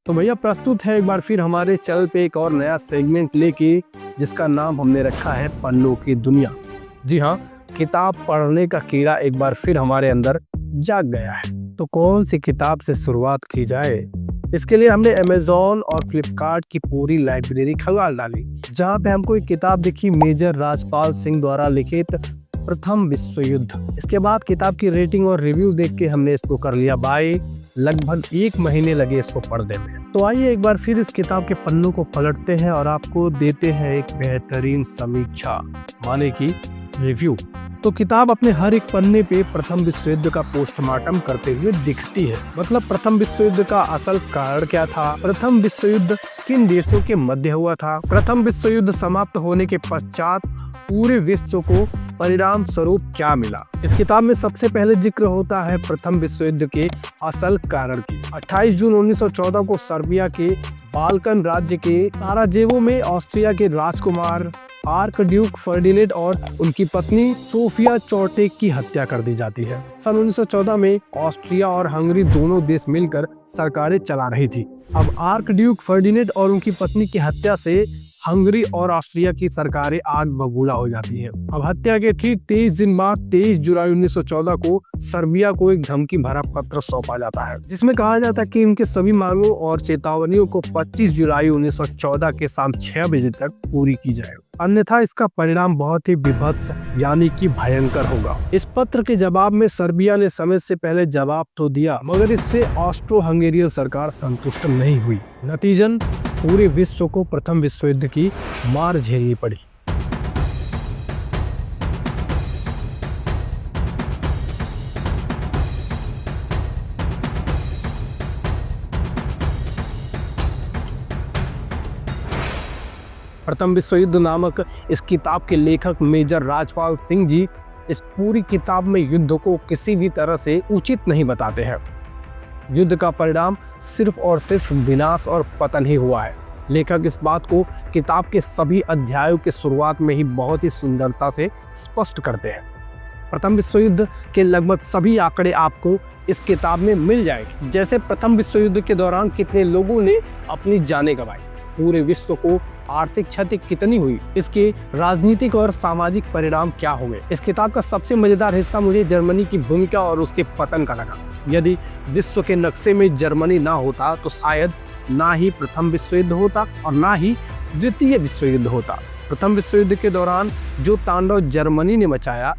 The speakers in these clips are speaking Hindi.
तो भैया प्रस्तुत है एक बार फिर हमारे चैनल पे एक और नया सेगमेंट लेके, जिसका नाम हमने रखा है पन्नों की दुनिया। जी हाँ, किताब पढ़ने का कीड़ा एक बार फिर हमारे अंदर जाग गया है। तो कौन सी किताब से शुरुआत की जाए, इसके लिए हमने अमेज़न और फ्लिपकार्ट की पूरी लाइब्रेरी खंगाल डाली, जहाँ पे हमको एक किताब दिखी मेजर राजपाल सिंह द्वारा लिखित प्रथम विश्व युद्ध। इसके बाद किताब की रेटिंग और रिव्यू देख के हमने इसको कर लिया बाय। लगभग 1 महीने लगे इसको पढ़ने में। तो आइए एक बार फिर इस किताब के पन्नों को पलटते हैं और आपको देते हैं एक बेहतरीन समीक्षा, माने की रिव्यू। तो किताब अपने हर एक पन्ने पे प्रथम विश्व युद्ध का पोस्टमार्टम करते हुए दिखती है। मतलब प्रथम विश्व युद्ध का असल कारण क्या था, प्रथम विश्व युद्ध किन देशों के मध्य हुआ था, प्रथम विश्व युद्ध समाप्त होने के पश्चात पूरे विश्व को परिणाम स्वरूप क्या मिला। इस किताब में सबसे पहले जिक्र होता है प्रथम विश्व युद्ध के असल कारण की। 28 जून 1914 को सर्बिया के बाल्कन राज्य के साराजेवो में ऑस्ट्रिया के राजकुमार आर्कड्यूक फर्डिनेंड और उनकी पत्नी सोफिया चोटेक की हत्या कर दी जाती है। सन 1914 में ऑस्ट्रिया और हंगरी दोनों देश मिलकर सरकारें चला रही थी। अब आर्कड्यूक फर्डिनेंड और उनकी पत्नी की हत्या से हंगरी और ऑस्ट्रिया की सरकारें आग बबूला हो जाती है। अब हत्या के ठीक 23 दिन बाद 23 जुलाई 1914 को सर्बिया को एक धमकी भरा पत्र सौंपा जाता है, जिसमें कहा जाता है कि उनके सभी मांगों और चेतावनियों को 25 जुलाई 1914 के शाम 6 बजे तक पूरी की जाए, अन्यथा इसका परिणाम बहुत ही विभत्स यानी कि भयंकर होगा। इस पत्र के जवाब में सर्बिया ने समय से पहले जवाब तो दिया, मगर इससे ऑस्ट्रो हंगेरियन सरकार संतुष्ट नहीं हुई। नतीजन पूरे विश्व को प्रथम विश्व युद्ध की मार झेलनी पड़ी। प्रथम विश्व युद्ध नामक इस किताब के लेखक मेजर राजपाल सिंह जी इस पूरी किताब में युद्ध को किसी भी तरह से उचित नहीं बताते हैं। युद्ध का परिणाम सिर्फ और सिर्फ विनाश और पतन ही हुआ है। लेखक इस बात को किताब के सभी अध्यायों के शुरुआत में ही बहुत ही सुंदरता से स्पष्ट करते हैं। प्रथम विश्व युद्ध के लगभग सभी आंकड़े आपको इस किताब में मिल जाएंगे, जैसे प्रथम विश्व युद्ध के दौरान कितने लोगों ने अपनी जानें गंवाई, पूरे विश्व को आर्थिक क्षति कितनी हुई, इसके राजनीतिक और सामाजिक परिणाम क्या हुए। इस किताब का सबसे मजेदार हिस्सा मुझे जर्मनी की भूमिका और उसके पतन का लगा। यदि विश्व के नक्शे में जर्मनी ना होता तो शायद ना ही प्रथम विश्व युद्ध होता और ना ही द्वितीय विश्व युद्ध होता। प्रथम विश्व युद्ध के दौरान जो तांडव जर्मनी ने मचाया,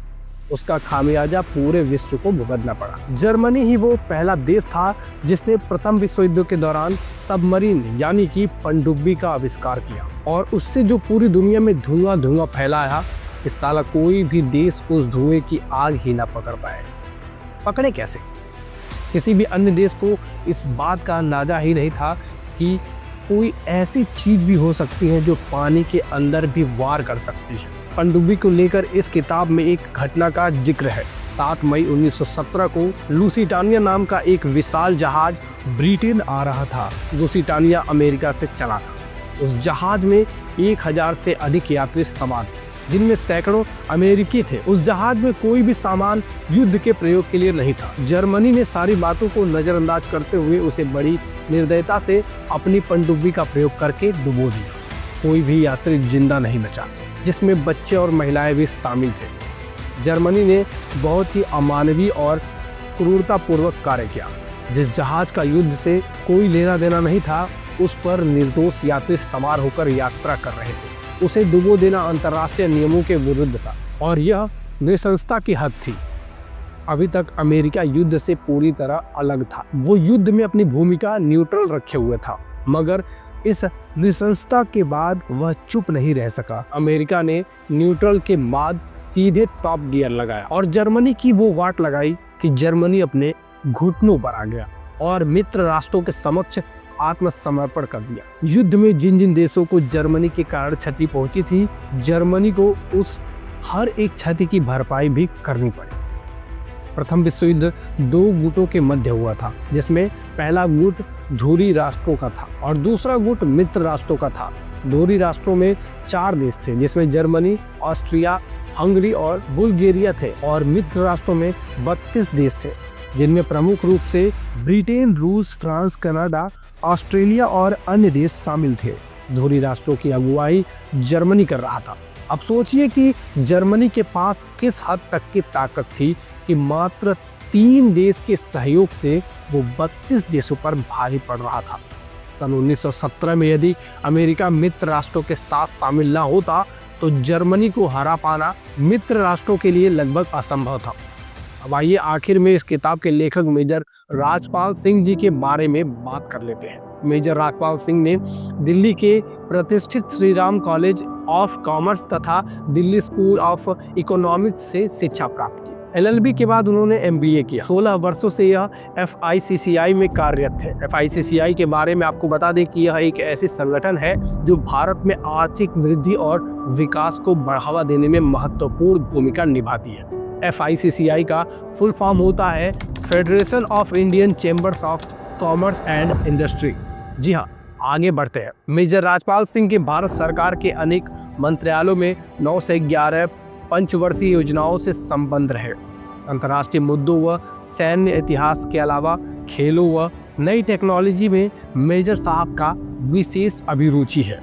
उसका खामियाजा पूरे विश्व को भुगतना पड़ा। जर्मनी ही वो पहला देश था जिसने प्रथम विश्व युद्ध के दौरान सबमरीन यानी कि पनडुब्बी का आविष्कार किया और उससे जो पूरी दुनिया में धुआं फैलाया कि साला कोई भी देश उस धुएं की आग ही ना पकड़ पाए। पकड़े कैसे? किसी भी अन्य देश को इस बात का अंदाजा ही नहीं था कि कोई ऐसी चीज भी हो सकती है जो पानी के अंदर भी वार कर सकती है। पनडुब्बी को लेकर इस किताब में एक घटना का जिक्र है। 7 मई 1917 को लुसिटानिया नाम का एक विशाल जहाज ब्रिटेन आ रहा था। लुसिटानिया अमेरिका से चला था। उस जहाज में 1000 से अधिक यात्री सवार थे, जिनमें सैकड़ों अमेरिकी थे। उस जहाज में कोई भी सामान युद्ध के प्रयोग के लिए नहीं था। जर्मनी ने सारी बातों को नजरअंदाज करते हुए उसे बड़ी निर्दयता से अपनी पनडुब्बी का प्रयोग करके डुबो दिया। कोई भी यात्री जिंदा नहीं बचा, जिसमें बच्चे और महिलाएं भी शामिल थे। जर्मनी ने बहुत ही अमानवीय और क्रूरतापूर्वक कार्य किया। जिस जहाज का युद्ध से कोई लेना देना नहीं था, उस पर निर्दोष यात्री सवार होकर यात्रा कर रहे थे। उसे डुबो देना अंतर्राष्ट्रीय नियमों के विरुद्ध था और यह नृशंसता की हद थी। अभी तक अमेरिका युद्ध से पूरी तरह अलग था। वो युद्ध में अपनी भूमिका न्यूट्रल रखे हुए था, मगर इस नृशंसता के बाद वह चुप नहीं रह सका। अमेरिका ने न्यूट्रल के बाद सीधे टॉप गियर लगाया और जर्मनी की वो वाट लगाई कि जर्मनी अपने घुटनों पर आ गया और मित्र राष्ट्रों के समक्ष आत्मसमर्पण कर दिया। युद्ध में जिन जिन देशों को जर्मनी के कारण क्षति पहुंची थी, जर्मनी को उस हर एक क्षति की भरपाई भी करनी पड़ी। प्रथम विश्व युद्ध 2 गुटों के मध्य हुआ था, जिसमें पहला गुट धुरी राष्ट्रों का था और दूसरा गुट मित्र राष्ट्रों का था। धुरी राष्ट्रों में 4 देश थे, जिसमें जर्मनी, ऑस्ट्रिया, हंगरी और बुल्गारिया थे और मित्र राष्ट्रों में 32 देश थे। जिनमें प्रमुख रूप से ब्रिटेन, रूस, फ्रांस, कनाडा, ऑस्ट्रेलिया और अन्य देश शामिल थे। धुरी राष्ट्रों की अगुवाई जर्मनी कर रहा था। अब सोचिए कि जर्मनी के पास किस हद तक की ताकत थी कि मात्र 3 देश के सहयोग से वो 32 देशों पर भारी पड़ रहा था। सन 1917 में यदि अमेरिका मित्र राष्ट्रों के साथ शामिल न होता तो जर्मनी को हरा पाना मित्र राष्ट्रों के लिए लगभग असंभव था। अब आइए आखिर में इस किताब के लेखक मेजर राजपाल सिंह जी के बारे में बात कर लेते हैं। मेजर राजपाल सिंह ने दिल्ली के प्रतिष्ठित Shri Ram college of commerce तथा दिल्ली स्कूल ऑफ इकोनॉमिक्स से शिक्षा प्राप्त की। LLB के बाद उन्होंने MBA किया। 16 वर्षों से यह FICCI में कार्यरत थे। FICCI के बारे में आपको बता दें कि यह एक ऐसी संगठन है जो भारत में आर्थिक वृद्धि और विकास को बढ़ावा देने में महत्वपूर्ण भूमिका निभाती है। FICCI का फुल फॉर्म होता है federation of Indian chambers of commerce and industry. जी हाँ, आगे बढ़ते हैं। मेजर राजपाल सिंह के भारत सरकार के अनेक मंत्रालयों में 9 से 11 पंचवर्षीय योजनाओं से संबंध रहे। अंतर्राष्ट्रीय मुद्दों व सैन्य इतिहास के अलावा खेलों व नई टेक्नोलॉजी में मेजर साहब का विशेष अभिरुचि है।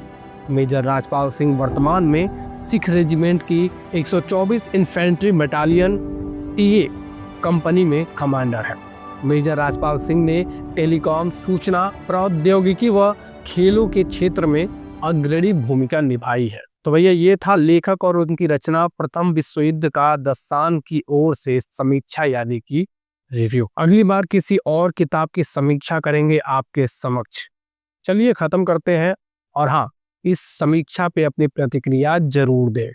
मेजर राजपाल सिंह वर्तमान में सिख रेजिमेंट की 124 इन्फेंट्री बटालियन TA कंपनी में कमांडर है। मेजर राजपाल सिंह ने टेलीकॉम, सूचना प्रौद्योगिकी व खेलों के क्षेत्र में अग्रणी भूमिका निभाई है। तो भैया ये था लेखक और उनकी रचना प्रथम विश्व युद्ध का दास्तान की ओर से समीक्षा यानी कि रिव्यू। अगली बार किसी और किताब की समीक्षा करेंगे आपके समक्ष। चलिए खत्म करते हैं, और हाँ, इस समीक्षा पे अपनी प्रतिक्रिया जरूर दें।